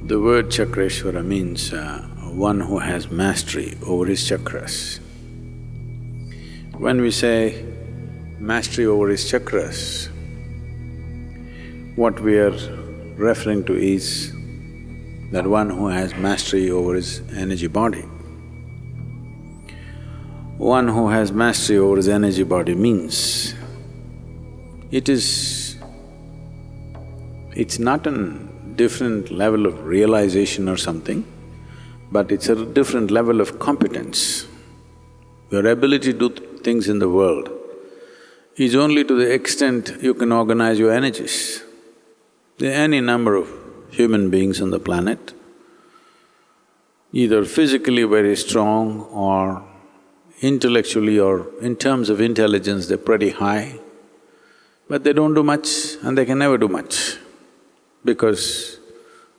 The word Chakrishwara means one who has mastery over his chakras. When we say mastery over his chakras, what we are referring to is that one who has mastery over his energy body. One who has mastery over his energy body means it's not a different level of realization or something, but it's a different level of competence. Your ability to do things in the world is only to the extent you can organize your energies. There are any number of human beings on the planet, either physically very strong or intellectually or in terms of intelligence they're pretty high, but they don't do much and they can never do much because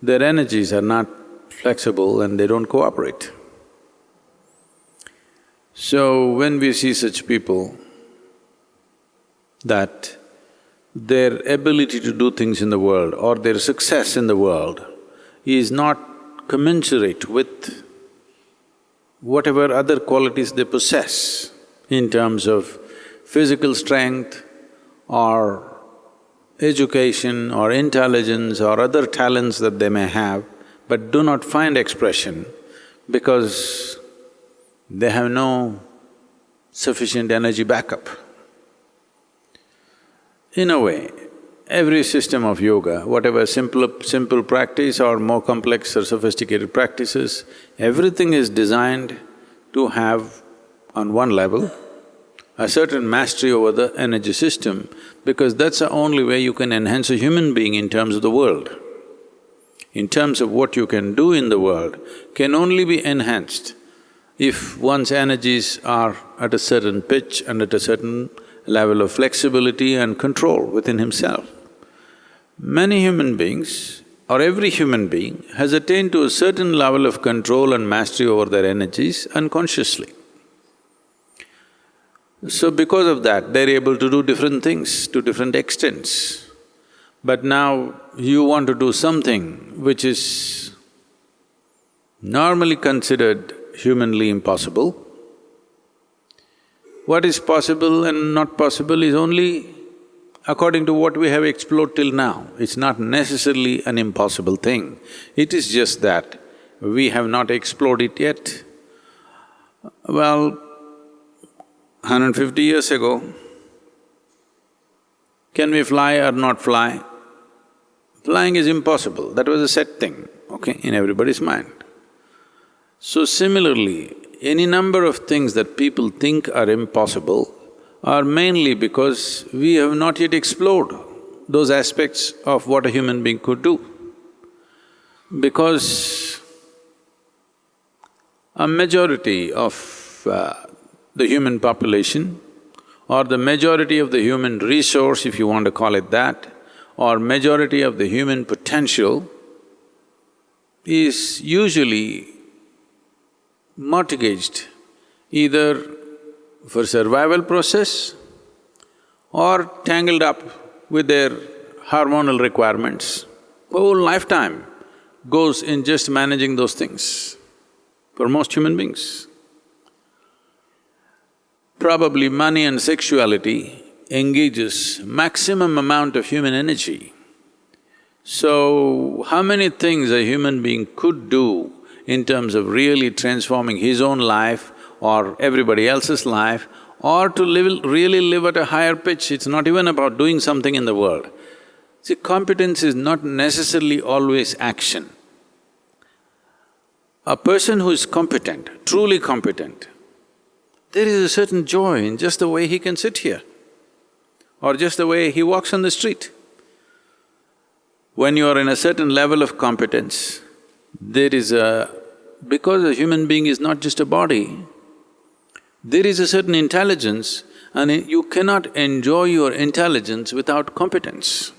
their energies are not flexible and they don't cooperate. So when we see such people, that their ability to do things in the world or their success in the world is not commensurate with whatever other qualities they possess in terms of physical strength or education or intelligence or other talents that they may have, but do not find expression because they have no sufficient energy backup. In a way, every system of yoga, whatever simple practice or more complex or sophisticated practices, everything is designed to have, on one level, a certain mastery over the energy system, because that's the only way you can enhance a human being in terms of the world. In terms of what you can do in the world, can only be enhanced if one's energies are at a certain pitch and at a certain level of flexibility and control within himself. Many human beings, or every human being, has attained to a certain level of control and mastery over their energies unconsciously. So because of that, they're able to do different things to different extents. But now you want to do something which is normally considered humanly impossible. What is possible and not possible is only according to what we have explored till now. It's not necessarily an impossible thing, it is just that we have not explored it yet. Well, 150 years ago, can we fly or not fly? Flying is impossible, that was a set thing, okay, in everybody's mind. So similarly, any number of things that people think are impossible are mainly because we have not yet explored those aspects of what a human being could do. Because a majority of the human population or the majority of the human resource, if you want to call it that, or majority of the human potential is usually mortgaged either for survival process or tangled up with their hormonal requirements. Whole lifetime goes in just managing those things for most human beings. Probably money and sexuality engages maximum amount of human energy. So, how many things a human being could do in terms of really transforming his own life or everybody else's life, or to really live at a higher pitch, it's not even about doing something in the world. See, competence is not necessarily always action. A person who is competent, truly competent, there is a certain joy in just the way he can sit here or just the way he walks on the street. When you are in a certain level of competence, there is because a human being is not just a body, there is a certain intelligence and you cannot enjoy your intelligence without competence.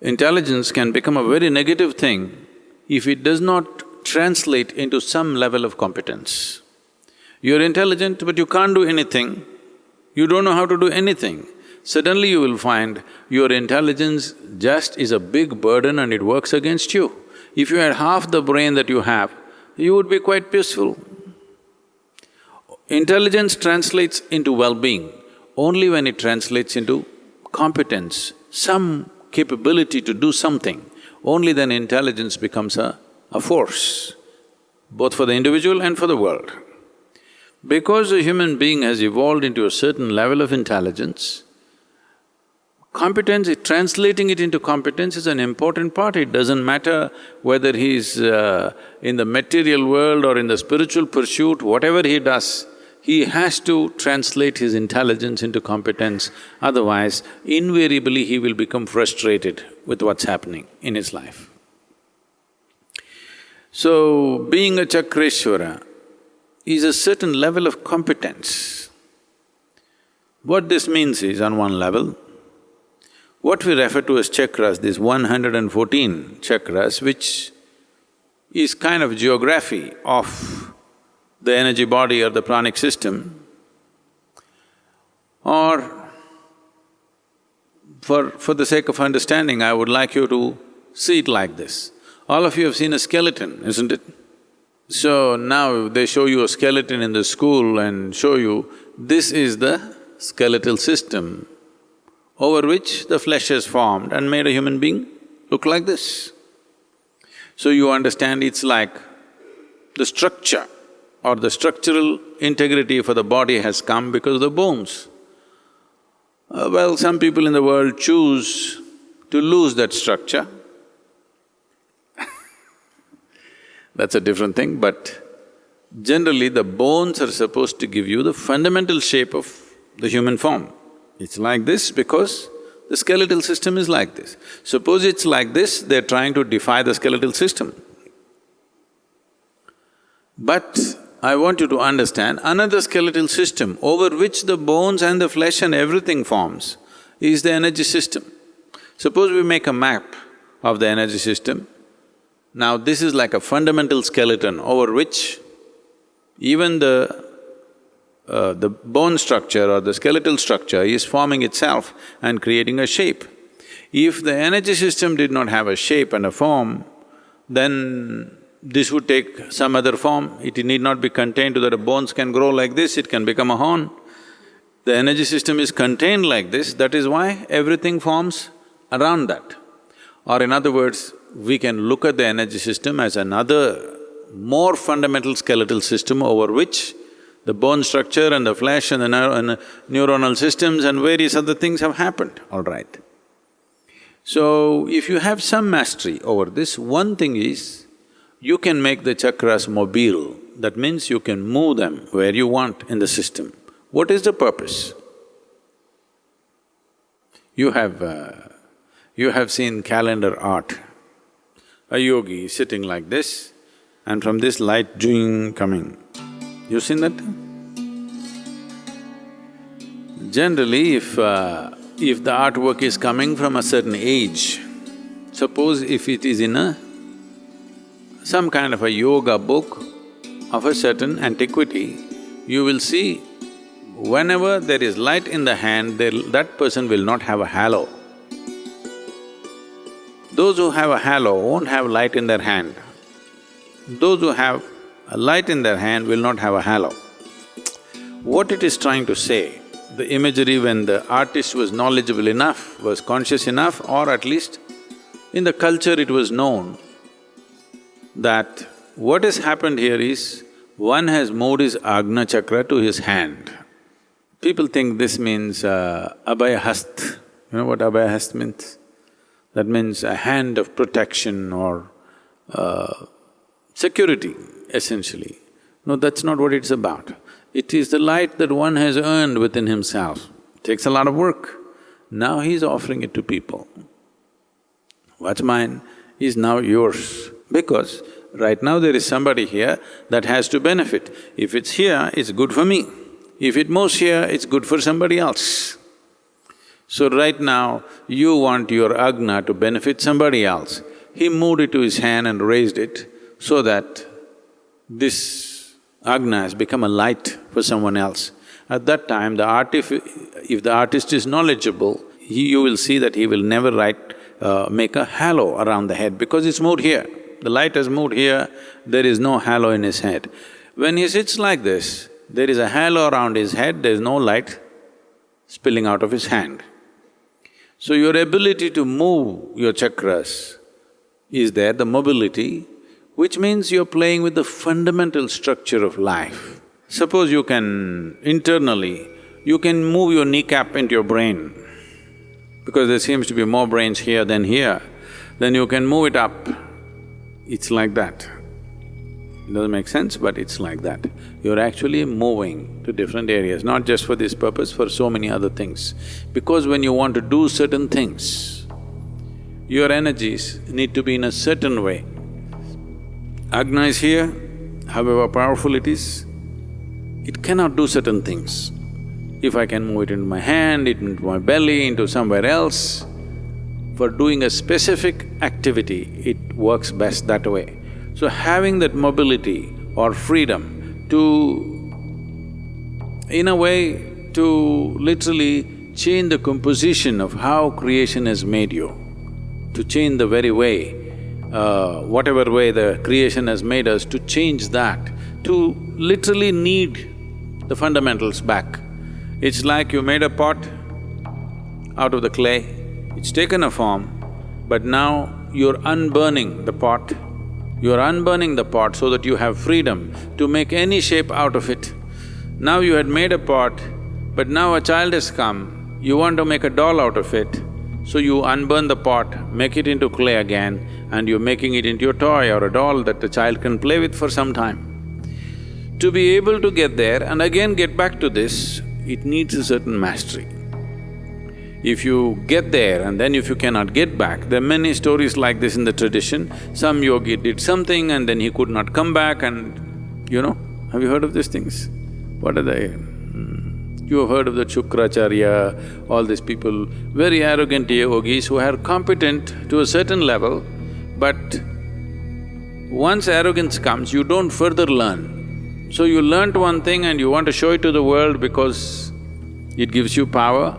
Intelligence can become a very negative thing if it does not translate into some level of competence. You're intelligent but you can't do anything, you don't know how to do anything, suddenly you will find your intelligence just is a big burden and it works against you. If you had half the brain that you have, you would be quite peaceful. Intelligence translates into well-being only when it translates into competence, some capability to do something. Only then intelligence becomes a force, both for the individual and for the world. Because a human being has evolved into a certain level of intelligence, competence, translating it into competence is an important part. It doesn't matter whether he's in the material world or in the spiritual pursuit, whatever he does, he has to translate his intelligence into competence, otherwise invariably he will become frustrated with what's happening in his life. So, being a Chakrieshwara is a certain level of competence. What this means is, on one level, what we refer to as chakras, these 114 chakras, which is kind of geography of the energy body or the pranic system, or for the sake of understanding, I would like you to see it like this. All of you have seen a skeleton, isn't it? So now they show you a skeleton in the school and show you, this is the skeletal system over which the flesh has formed and made a human being look like this. So you understand it's like the structure or the structural integrity for the body has come because of the bones. Well, some people in the world choose to lose that structure. That's a different thing, but generally the bones are supposed to give you the fundamental shape of the human form. It's like this because the skeletal system is like this. Suppose it's like this, they're trying to defy the skeletal system. But I want you to understand, another skeletal system over which the bones and the flesh and everything forms is the energy system. Suppose we make a map of the energy system. Now this is like a fundamental skeleton over which even the bone structure or the skeletal structure is forming itself and creating a shape. If the energy system did not have a shape and a form, then this would take some other form. It need not be contained to that. Bones can grow like this, it can become a horn. The energy system is contained like this, that is why everything forms around that. Or in other words, we can look at the energy system as another more fundamental skeletal system over which the bone structure and the flesh and the neuronal systems and various other things have happened, all right. So, if you have some mastery over this, one thing is, you can make the chakras mobile. That means you can move them where you want in the system. What is the purpose? You have seen calendar art. A yogi is sitting like this, and from this light coming. You seen that? Generally, if the artwork is coming from a certain age, suppose if it is in some kind of a yoga book of a certain antiquity, you will see whenever there is light in the hand, that person will not have a halo. Those who have a halo won't have light in their hand. Those who have a light in their hand will not have a halo. What it is trying to say, the imagery when the artist was knowledgeable enough, was conscious enough, or at least in the culture it was known that what has happened here is, one has moved his Agna chakra to his hand. People think this means Abhaya Hast. You know what Abhaya Hast means? That means a hand of protection or security, essentially. No, that's not what it's about. It is the light that one has earned within himself. It takes a lot of work. Now he's offering it to people. What's mine is now yours, because right now there is somebody here that has to benefit. If it's here, it's good for me. If it moves here, it's good for somebody else. So right now, you want your Agna to benefit somebody else. He moved it to his hand and raised it so that this Agna has become a light for someone else. At that time, if the artist is knowledgeable, you will see that he will never make a halo around the head because it's moved here. The light has moved here, there is no halo in his head. When he sits like this, there is a halo around his head, there is no light spilling out of his hand. So your ability to move your chakras is there, the mobility, which means you're playing with the fundamental structure of life. Suppose you can… internally, you can move your kneecap into your brain, because there seems to be more brains here than here, then you can move it up. It's like that. It doesn't make sense, but it's like that. You're actually moving to different areas, not just for this purpose, for so many other things. Because when you want to do certain things, your energies need to be in a certain way. Ajna is here, however powerful it is, it cannot do certain things. If I can move it into my hand, into my belly, into somewhere else, for doing a specific activity, it works best that way. So having that mobility or freedom to, in a way, to literally change the composition of how creation has made you, to change the very way, whatever way the creation has made us, to change that, to literally knead the fundamentals back. It's like you made a pot out of the clay, it's taken a form, but now you're unburning the pot. You're unburning the pot so that you have freedom to make any shape out of it. Now you had made a pot, but now a child has come, you want to make a doll out of it, so you unburn the pot, make it into clay again, and you're making it into a toy or a doll that the child can play with for some time. To be able to get there and again get back to this, it needs a certain mastery. If you get there and then if you cannot get back, there are many stories like this in the tradition. Some yogi did something and then he could not come back and… have you heard of these things? What are they? You have heard of the Shukracharya, all these people, very arrogant yogis who are competent to a certain level, but once arrogance comes, you don't further learn. So you learnt one thing and you want to show it to the world because it gives you power.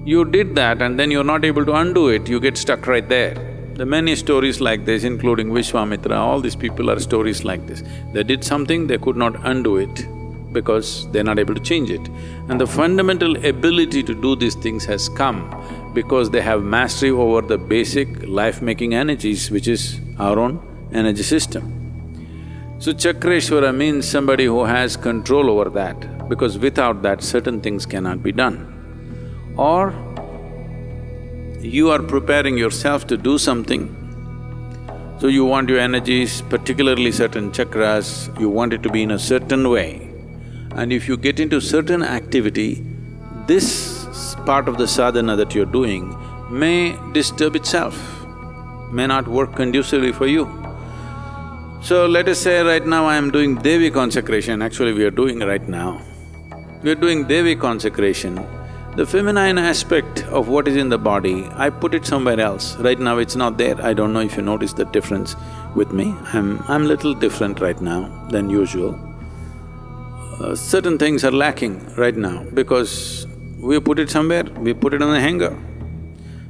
You did that and then you're not able to undo it, you get stuck right there. There are many stories like this, including Vishwamitra, all these people are stories like this. They did something, they could not undo it because they're not able to change it. And the fundamental ability to do these things has come because they have mastery over the basic life-making energies, which is our own energy system. So Chakrieshwara means somebody who has control over that, because without that certain things cannot be done. Or you are preparing yourself to do something, so you want your energies, particularly certain chakras, you want it to be in a certain way. And if you get into certain activity, this part of the sadhana that you're doing may disturb itself, may not work conducively for you. So let us say right now I am doing Devi consecration, actually we are doing right now. We are doing Devi consecration. The feminine aspect of what is in the body, I put it somewhere else. Right now it's not there. I don't know if you notice the difference with me. I'm little different right now than usual. Certain things are lacking right now because we put it somewhere, we put it on a hanger.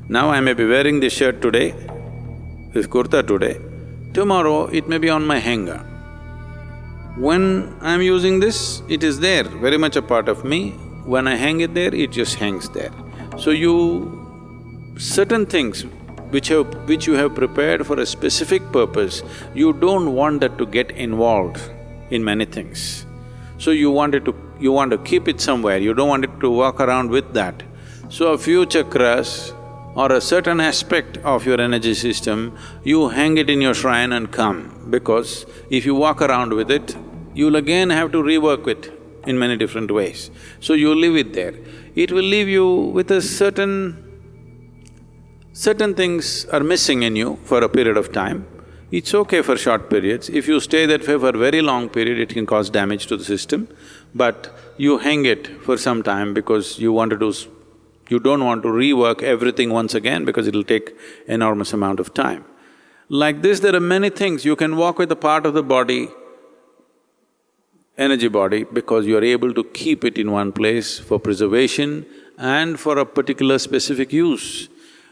Now I may be wearing this shirt today, this kurta today, tomorrow it may be on my hanger. When I'm using this, it is there, very much a part of me. When I hang it there, it just hangs there. So certain things which you have prepared for a specific purpose, you don't want that to get involved in many things. So you want to keep it somewhere, you don't want it to walk around with that. So a few chakras or a certain aspect of your energy system, you hang it in your shrine and come, because if you walk around with it, you'll again have to rework it in many different ways. So you leave it there. It will leave you with a certain things are missing in you for a period of time. It's okay for short periods. If you stay that way for a very long period, it can cause damage to the system. But you hang it for some time because you don't want to rework everything once again because it'll take enormous amount of time. Like this, there are many things. You can walk with a part of the body energy body because you are able to keep it in one place for preservation and for a particular specific use.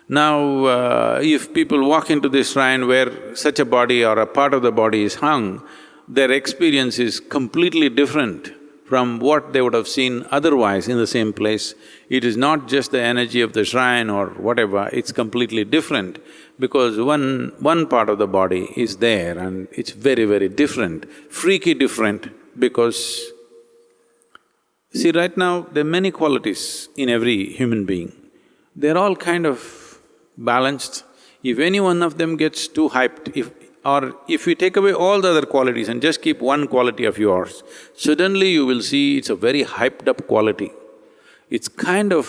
Now, if people walk into this shrine where such a body or a part of the body is hung, their experience is completely different from what they would have seen otherwise in the same place. It is not just the energy of the shrine or whatever, it's completely different because one part of the body is there and it's very, very different, freaky different because… See, right now, there are many qualities in every human being. They're all kind of balanced. If any one of them gets too hyped, if you take away all the other qualities and just keep one quality of yours, suddenly you will see it's a very hyped up quality. It's kind of…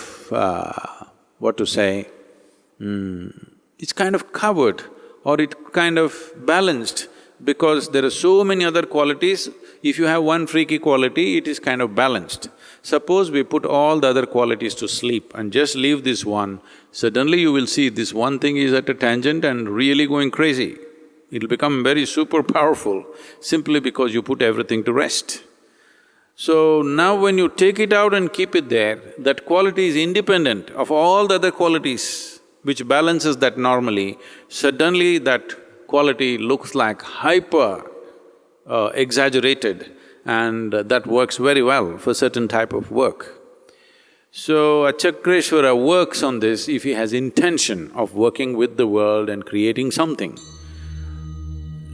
what to say… it's kind of covered or it kind of balanced because there are so many other qualities. If you have one freaky quality, it is kind of balanced. Suppose we put all the other qualities to sleep and just leave this one, suddenly you will see this one thing is at a tangent and really going crazy. It'll become very super powerful simply because you put everything to rest. So now when you take it out and keep it there, that quality is independent of all the other qualities which balances that normally, suddenly that quality looks like hyper exaggerated and that works very well for certain type of work. So a Chakrieshwara works on this if he has intention of working with the world and creating something.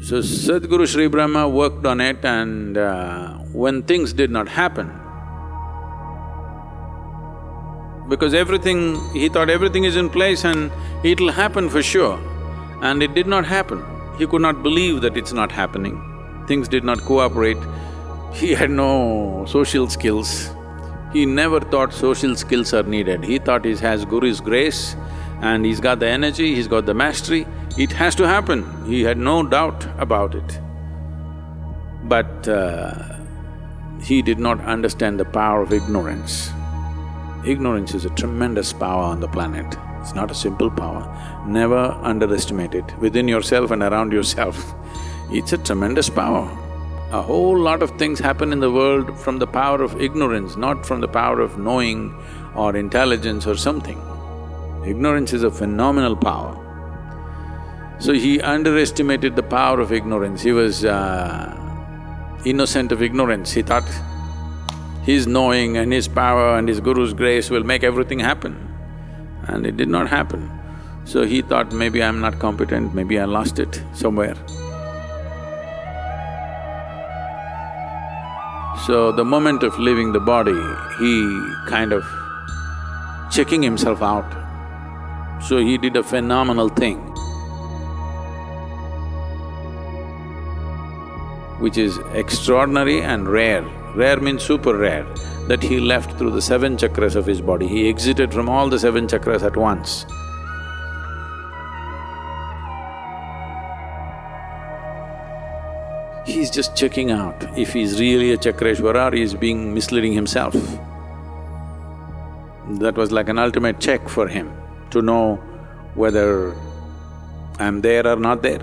So Sadhguru Sri Brahma worked on it and when things did not happen, because everything… he thought everything is in place and it'll happen for sure, and it did not happen. He could not believe that it's not happening. Things did not cooperate. He had no social skills. He never thought social skills are needed. He thought he has Guru's grace and he's got the energy, he's got the mastery, it has to happen. He had no doubt about it. But he did not understand the power of ignorance. Ignorance is a tremendous power on the planet. It's not a simple power. Never underestimate it within yourself and around yourself. It's a tremendous power. A whole lot of things happen in the world from the power of ignorance, not from the power of knowing or intelligence or something. Ignorance is a phenomenal power. So he underestimated the power of ignorance. He was innocent of ignorance. He thought his knowing and his power and his Guru's grace will make everything happen. And it did not happen. So he thought, maybe I'm not competent, maybe I lost it somewhere. So the moment of leaving the body, he kind of checking himself out. So he did a phenomenal thing, which is extraordinary and rare. Rare means super rare, that he left through the 7 chakras of his body. He exited from all the 7 chakras at once. He's just checking out if he's really a Chakrieshwara or he's being misleading himself. That was like an ultimate check for him to know whether I'm there or not there.